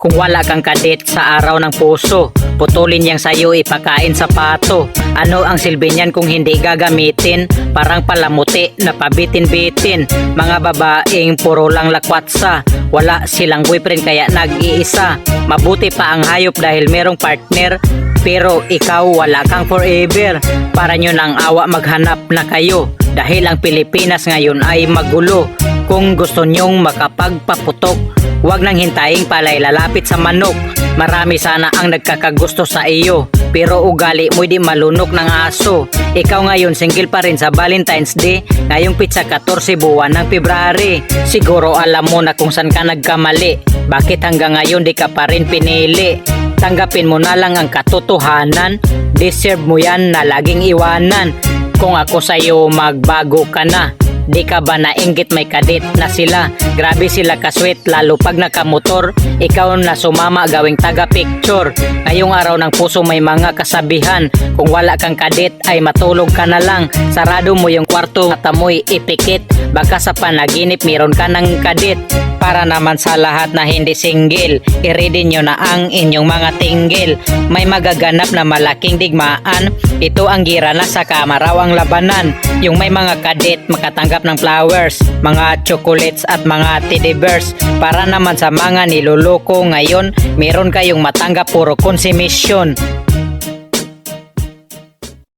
Kung wala kang kadit sa araw ng puso, putulin yang sayo ipakain sa pato. Ano ang silbi niyan kung hindi gagamitin? Parang palamuti na pabitin-bitin. Mga babaeng puro lang lakwatsa, wala silang boyfriend kaya nag-iisa. Mabuti pa ang hayop dahil merong partner, pero ikaw wala kang forever. Para nyo ng awa maghanap na kayo, dahil ang Pilipinas ngayon ay magulo. Kung gusto nyong makapagpaputok, huwag nang hintayin pala'y lalapit sa manok. Marami sana ang nagkakagusto sa iyo, pero ugali mo'y di malunok ng aso. Ikaw ngayon single pa rin sa Valentine's Day, ngayong pitsa 14 buwan ng February. Siguro alam mo na kung saan ka nagkamali, bakit hanggang ngayon di ka pa rin pinili? Tanggapin mo na lang ang katotohanan, deserve mo yan na laging iwanan. Kung ako sa'yo magbago ka na, di ka ba nainggit may kadit na sila? Grabe sila kasweet lalo pag nakamotor. Ikaw na sumama gawing taga-picture. Ngayong araw ng puso may mga kasabihan, kung wala kang kadit ay matulog ka na lang. Sarado mo yung kwarto at amoy ipikit, baka sa panaginip meron ka ng kadit. Para naman sa lahat na hindi single, i-ready nyo na ang inyong mga tinggil. May magaganap na malaking digmaan, ito ang gira na sa kamaraw ang labanan. Yung may mga kadit makatanggap ng flowers, mga chocolates at mga teddy bears. Para naman sa mga niloloko ngayon, meron kayong matanggap puro konsumisyon.